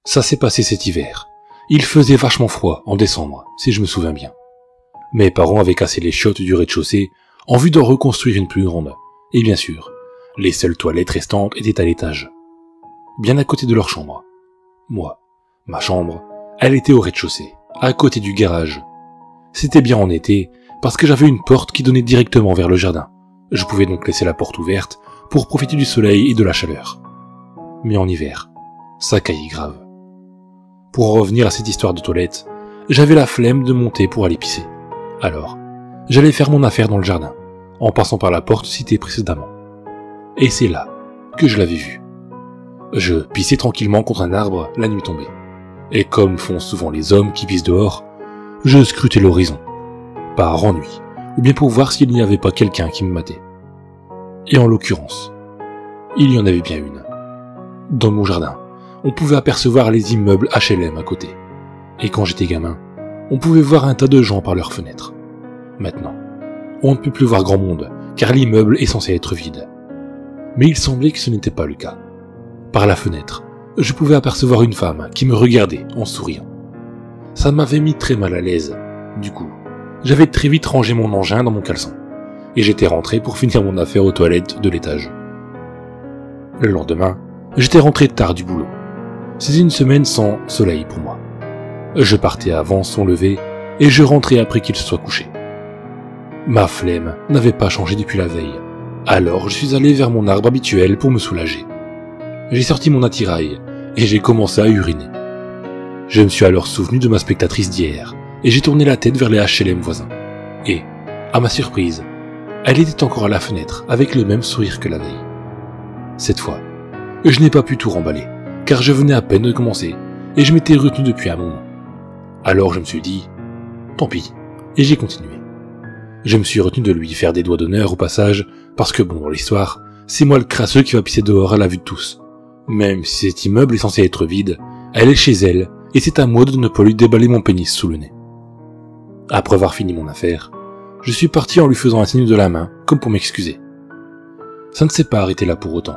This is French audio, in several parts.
Ça s'est passé cet hiver. Il faisait vachement froid, en décembre, si je me souviens bien. Mes parents avaient cassé les chiottes du rez-de-chaussée en vue d'en reconstruire une plus grande. Et bien sûr, les seules toilettes restantes étaient à l'étage, bien à côté de leur chambre. Moi, ma chambre, elle était au rez-de-chaussée, à côté du garage. C'était bien en été, parce que j'avais une porte qui donnait directement vers le jardin. Je pouvais donc laisser la porte ouverte pour profiter du soleil et de la chaleur. Mais en hiver, ça caillait grave. Pour en revenir à cette histoire de toilette, j'avais la flemme de monter pour aller pisser. Alors, j'allais faire mon affaire dans le jardin, en passant par la porte citée précédemment. Et c'est là que je l'avais vue. Je pissais tranquillement contre un arbre la nuit tombée. Et comme font souvent les hommes qui pissent dehors, je scrutais l'horizon, par ennui, ou bien pour voir s'il n'y avait pas quelqu'un qui me matait. Et en l'occurrence, il y en avait bien une. Dans mon jardin, on pouvait apercevoir les immeubles HLM à côté. Et quand j'étais gamin, on pouvait voir un tas de gens par leurs fenêtres. Maintenant, on ne peut plus voir grand monde, car l'immeuble est censé être vide. Mais il semblait que ce n'était pas le cas. Par la fenêtre, je pouvais apercevoir une femme qui me regardait en souriant. Ça m'avait mis très mal à l'aise. Du coup, j'avais très vite rangé mon engin dans mon caleçon, et j'étais rentré pour finir mon affaire aux toilettes de l'étage. Le lendemain, j'étais rentré tard du boulot. C'était une semaine sans soleil pour moi. Je partais avant son lever, et je rentrais après qu'il se soit couché. Ma flemme n'avait pas changé depuis la veille, alors je suis allé vers mon arbre habituel pour me soulager. J'ai sorti mon attirail, et j'ai commencé à uriner. Je me suis alors souvenu de ma spectatrice d'hier, et j'ai tourné la tête vers les HLM voisins. Et, à ma surprise, elle était encore à la fenêtre avec le même sourire que la veille. Cette fois, je n'ai pas pu tout remballer, car je venais à peine de commencer, et je m'étais retenu depuis un moment. Alors je me suis dit, tant pis, et j'ai continué. Je me suis retenu de lui faire des doigts d'honneur au passage, parce que bon, dans l'histoire, c'est moi le crasseux qui va pisser dehors à la vue de tous. Même si cet immeuble est censé être vide, elle est chez elle, et c'est à moi de ne pas lui déballer mon pénis sous le nez. Après avoir fini mon affaire, je suis parti en lui faisant un signe de la main, comme pour m'excuser. Ça ne s'est pas arrêté là pour autant.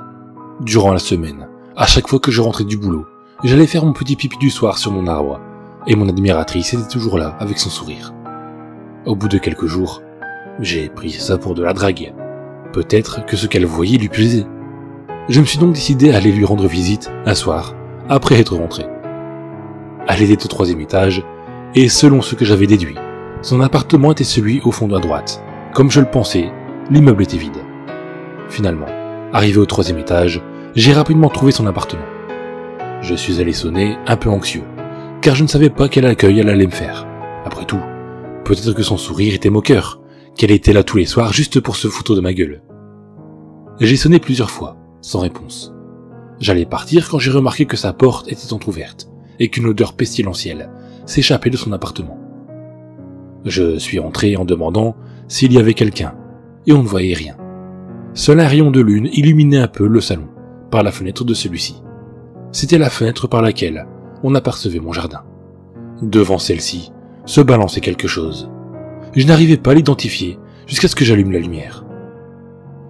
Durant la semaine, à chaque fois que je rentrais du boulot, j'allais faire mon petit pipi du soir sur mon arbre, et mon admiratrice était toujours là, avec son sourire. Au bout de quelques jours, j'ai pris ça pour de la drague. Peut-être que ce qu'elle voyait lui plaisait. Je me suis donc décidé à aller lui rendre visite, un soir, après être rentré. Elle était au 3e étage, et selon ce que j'avais déduit, son appartement était celui au fond de la droite. Comme je le pensais, l'immeuble était vide. Finalement, arrivé au 3e étage, j'ai rapidement trouvé son appartement. Je suis allé sonner, un peu anxieux, car je ne savais pas quel accueil elle allait me faire. Après tout, peut-être que son sourire était moqueur, qu'elle était là tous les soirs juste pour se foutre de ma gueule. J'ai sonné plusieurs fois, sans réponse. J'allais partir quand j'ai remarqué que sa porte était entrouverte, et qu'une odeur pestilentielle s'échappait de son appartement. Je suis entré en demandant s'il y avait quelqu'un, et on ne voyait rien. Seul un rayon de lune illuminait un peu le salon, par la fenêtre de celui-ci. C'était la fenêtre par laquelle on apercevait mon jardin. Devant celle-ci se balançait quelque chose. Je n'arrivais pas à l'identifier jusqu'à ce que j'allume la lumière.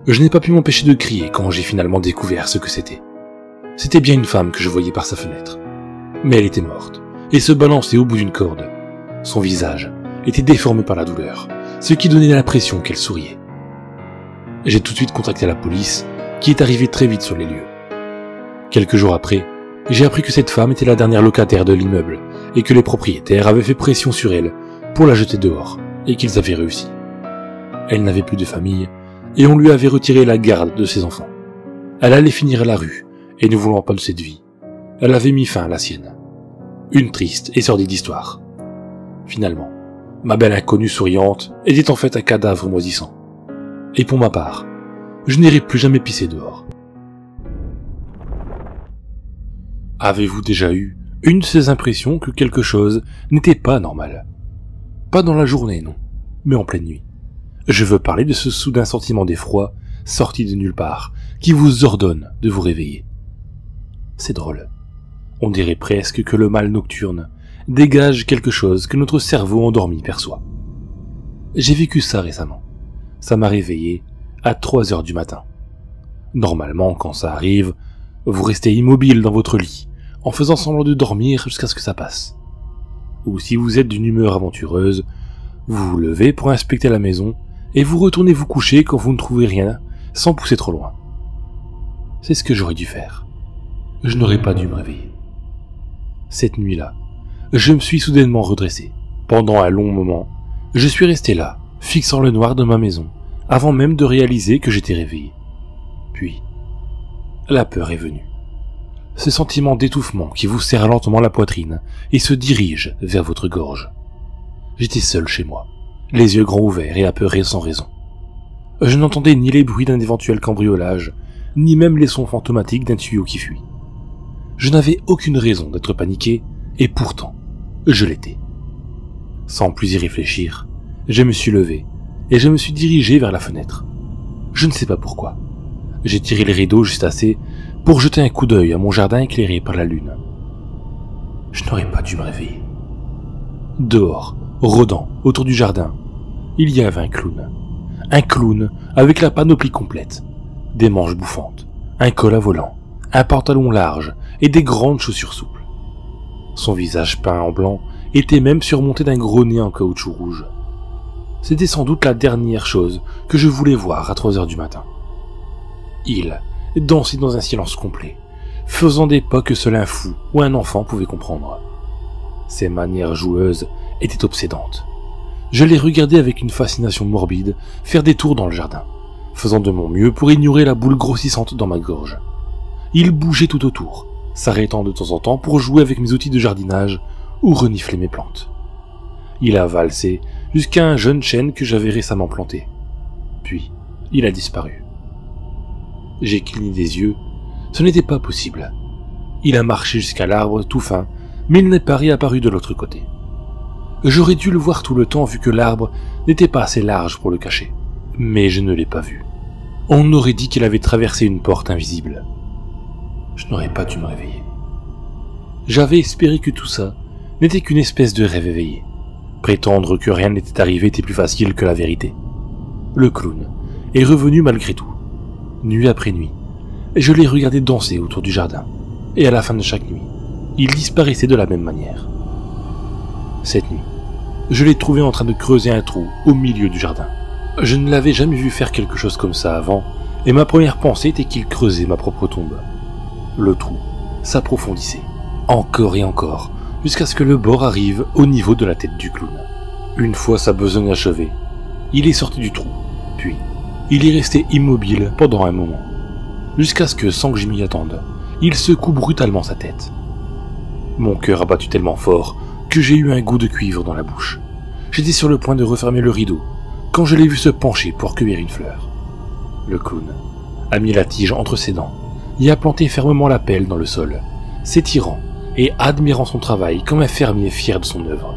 Je n'ai pas pu m'empêcher de crier quand j'ai finalement découvert ce que c'était. C'était bien une femme que je voyais par sa fenêtre. Mais elle était morte, et se balançait au bout d'une corde. Son visage était déformé par la douleur, ce qui donnait l'impression qu'elle souriait. J'ai tout de suite contacté la police, qui est arrivée très vite sur les lieux. Quelques jours après, j'ai appris que cette femme était la dernière locataire de l'immeuble, et que les propriétaires avaient fait pression sur elle pour la jeter dehors, et qu'ils avaient réussi. Elle n'avait plus de famille, et on lui avait retiré la garde de ses enfants. Elle allait finir à la rue, et ne voulant pas de cette vie, elle avait mis fin à la sienne. Une triste et sordide histoire. Finalement, ma belle inconnue souriante était en fait un cadavre moisissant. Et pour ma part, je n'irai plus jamais pisser dehors. Avez-vous déjà eu une de ces impressions que quelque chose n'était pas normal? Pas dans la journée, non, mais en pleine nuit. Je veux parler de ce soudain sentiment d'effroi sorti de nulle part, qui vous ordonne de vous réveiller. C'est drôle. On dirait presque que le mal nocturne dégage quelque chose que notre cerveau endormi perçoit. J'ai vécu ça récemment. Ça m'a réveillé à 3 heures du matin. Normalement, quand ça arrive, vous restez immobile dans votre lit, en faisant semblant de dormir jusqu'à ce que ça passe. Ou si vous êtes d'une humeur aventureuse, vous vous levez pour inspecter la maison et vous retournez vous coucher quand vous ne trouvez rien sans pousser trop loin. C'est ce que j'aurais dû faire. Je n'aurais pas dû me réveiller. Cette nuit-là, je me suis soudainement redressé. Pendant un long moment, je suis resté là, fixant le noir de ma maison, avant même de réaliser que j'étais réveillé. Puis, la peur est venue. Ce sentiment d'étouffement qui vous serre lentement la poitrine et se dirige vers votre gorge. J'étais seul chez moi, les yeux grands ouverts et apeuré sans raison. Je n'entendais ni les bruits d'un éventuel cambriolage, ni même les sons fantomatiques d'un tuyau qui fuit. Je n'avais aucune raison d'être paniqué, et pourtant, je l'étais. Sans plus y réfléchir, je me suis levé, et je me suis dirigé vers la fenêtre. Je ne sais pas pourquoi. J'ai tiré les rideaux juste assez pour jeter un coup d'œil à mon jardin éclairé par la lune. Je n'aurais pas dû me réveiller. Dehors, rôdant autour du jardin, il y avait un clown. Un clown avec la panoplie complète. Des manches bouffantes, un col à volant, un pantalon large et des grandes chaussures souples. Son visage peint en blanc était même surmonté d'un gros nez en caoutchouc rouge. C'était sans doute la dernière chose que je voulais voir à 3 heures du matin. Il dansait dans un silence complet, faisant des pas que seul un fou ou un enfant pouvait comprendre. Ses manières joueuses étaient obsédantes. Je les regardais avec une fascination morbide faire des tours dans le jardin, faisant de mon mieux pour ignorer la boule grossissante dans ma gorge. Il bougeait tout autour, s'arrêtant de temps en temps pour jouer avec mes outils de jardinage ou renifler mes plantes. Il a valsé jusqu'à un jeune chêne que j'avais récemment planté. Puis, il a disparu. J'ai cligné des yeux, ce n'était pas possible. Il a marché jusqu'à l'arbre tout fin, mais il n'est pas réapparu de l'autre côté. J'aurais dû le voir tout le temps vu que l'arbre n'était pas assez large pour le cacher. Mais je ne l'ai pas vu. On aurait dit qu'il avait traversé une porte invisible. Je n'aurais pas dû me réveiller. J'avais espéré que tout ça n'était qu'une espèce de rêve éveillé. Prétendre que rien n'était arrivé était plus facile que la vérité. Le clown est revenu malgré tout, nuit après nuit, et je l'ai regardé danser autour du jardin. Et à la fin de chaque nuit, il disparaissait de la même manière. Cette nuit, je l'ai trouvé en train de creuser un trou au milieu du jardin. Je ne l'avais jamais vu faire quelque chose comme ça avant, et ma première pensée était qu'il creusait ma propre tombe. Le trou s'approfondissait, encore et encore, jusqu'à ce que le bord arrive au niveau de la tête du clown. Une fois sa besogne achevée, il est sorti du trou, puis il est resté immobile pendant un moment, jusqu'à ce que, sans que je m'y attende, il secoue brutalement sa tête. Mon cœur a battu tellement fort que j'ai eu un goût de cuivre dans la bouche. J'étais sur le point de refermer le rideau, quand je l'ai vu se pencher pour cueillir une fleur. Le clown a mis la tige entre ses dents et a planté fermement la pelle dans le sol, s'étirant et admirant son travail comme un fermier fier de son œuvre.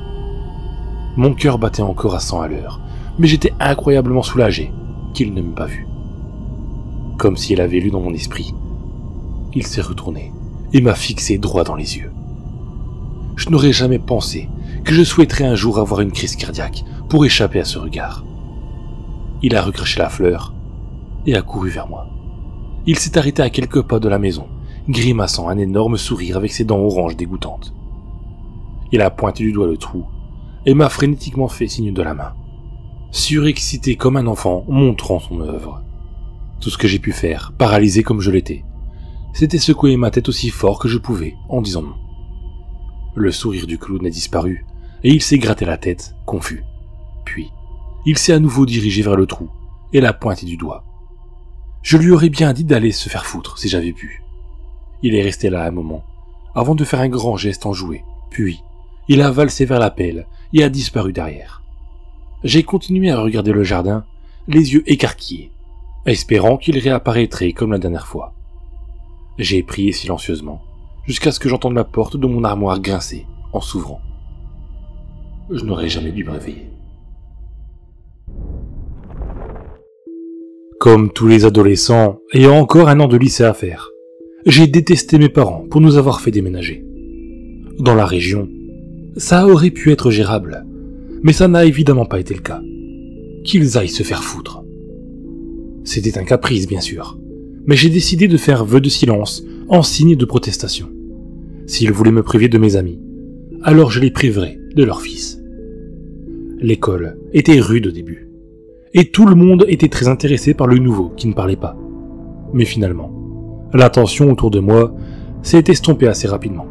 Mon cœur battait encore à 100 à l'heure, mais j'étais incroyablement soulagé qu'il ne m'ait pas vu. Comme s'il avait lu dans mon esprit, il s'est retourné et m'a fixé droit dans les yeux. Je n'aurais jamais pensé que je souhaiterais un jour avoir une crise cardiaque pour échapper à ce regard. Il a recraché la fleur et a couru vers moi. Il s'est arrêté à quelques pas de la maison, grimaçant un énorme sourire avec ses dents oranges dégoûtantes. Il a pointé du doigt le trou et m'a frénétiquement fait signe de la main, surexcité comme un enfant montrant son œuvre. Tout ce que j'ai pu faire, paralysé comme je l'étais, c'était secouer ma tête aussi fort que je pouvais en disant non. Le sourire du clown a disparu et il s'est gratté la tête, confus. Puis, il s'est à nouveau dirigé vers le trou et l'a pointé du doigt. Je lui aurais bien dit d'aller se faire foutre si j'avais pu. Il est resté là un moment, avant de faire un grand geste enjoué, puis il a valsé vers la pelle et a disparu derrière. J'ai continué à regarder le jardin, les yeux écarquillés, espérant qu'il réapparaîtrait comme la dernière fois. J'ai prié silencieusement, jusqu'à ce que j'entende la porte de mon armoire grincer en s'ouvrant. Je n'aurais jamais dû me réveiller. Comme tous les adolescents ayant encore un an de lycée à faire, j'ai détesté mes parents pour nous avoir fait déménager. Dans la région, ça aurait pu être gérable, mais ça n'a évidemment pas été le cas. Qu'ils aillent se faire foutre. C'était un caprice, bien sûr, mais j'ai décidé de faire vœu de silence en signe de protestation. S'ils voulaient me priver de mes amis, alors je les priverais de leur fils. L'école était rude au début, et tout le monde était très intéressé par le nouveau qui ne parlait pas. Mais finalement, l'attention autour de moi s'est estompée assez rapidement.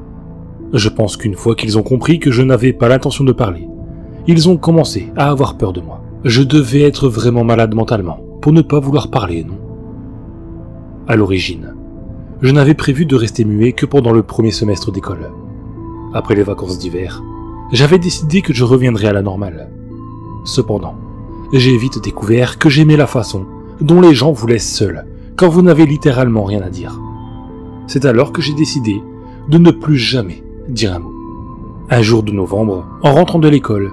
Je pense qu'une fois qu'ils ont compris que je n'avais pas l'intention de parler, ils ont commencé à avoir peur de moi. Je devais être vraiment malade mentalement pour ne pas vouloir parler, non? À l'origine, je n'avais prévu de rester muet que pendant le premier semestre d'école. Après les vacances d'hiver, j'avais décidé que je reviendrais à la normale. Cependant, j'ai vite découvert que j'aimais la façon dont les gens vous laissent seul quand vous n'avez littéralement rien à dire. C'est alors que j'ai décidé de ne plus jamais dire un mot. Un jour de novembre, en rentrant de l'école,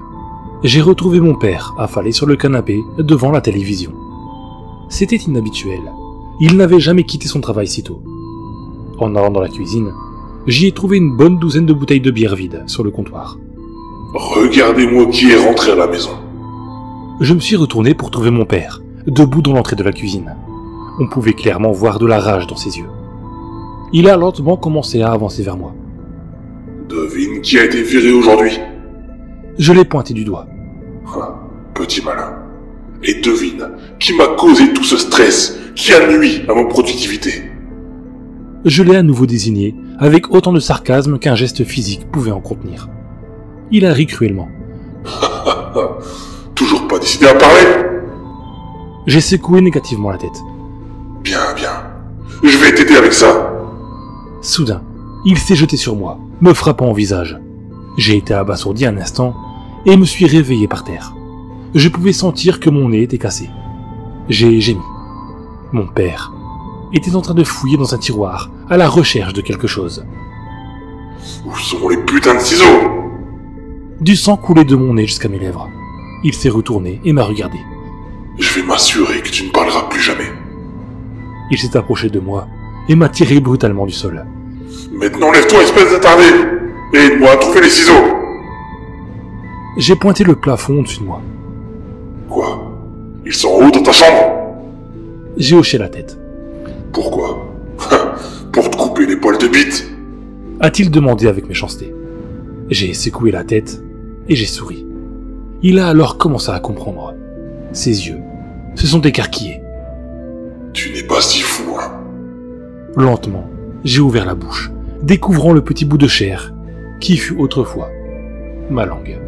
j'ai retrouvé mon père affalé sur le canapé devant la télévision. C'était inhabituel. Il n'avait jamais quitté son travail si tôt. En allant dans la cuisine, j'y ai trouvé une bonne douzaine de bouteilles de bière vides sur le comptoir. Regardez-moi qui est rentré à la maison. Je me suis retourné pour trouver mon père, debout dans l'entrée de la cuisine. On pouvait clairement voir de la rage dans ses yeux. Il a lentement commencé à avancer vers moi. Devine qui a été viré aujourd'hui. Je l'ai pointé du doigt. Petit malin. Et devine qui m'a causé tout ce stress qui a nui à ma productivité. Je l'ai à nouveau désigné, avec autant de sarcasme qu'un geste physique pouvait en contenir. Il a ri cruellement. Toujours pas décidé à parler? J'ai secoué négativement la tête. Bien. Je vais t'aider avec ça. Soudain, il s'est jeté sur moi, me frappant au visage. J'ai été abasourdi un instant et me suis réveillé par terre. Je pouvais sentir que mon nez était cassé. J'ai gémi. Mon père était en train de fouiller dans un tiroir à la recherche de quelque chose. Où sont les putains de ciseaux? Du sang coulait de mon nez jusqu'à mes lèvres. Il s'est retourné et m'a regardé. Je vais m'assurer que tu ne parleras plus jamais. Il s'est approché de moi et m'a tiré brutalement du sol. Maintenant lève-toi, espèce d'attardé, et aide-moi à trouver les ciseaux. J'ai pointé le plafond au-dessus de moi. Quoi? Ils sont en haut dans ta chambre? J'ai hoché la tête. Pourquoi? Pour te couper les poils de bite? A-t-il demandé avec méchanceté. J'ai secoué la tête et j'ai souri. Il a alors commencé à comprendre. Ses yeux se sont écarquillés. Tu n'es pas si fou, hein? Lentement, j'ai ouvert la bouche, découvrant le petit bout de chair qui fut autrefois ma langue.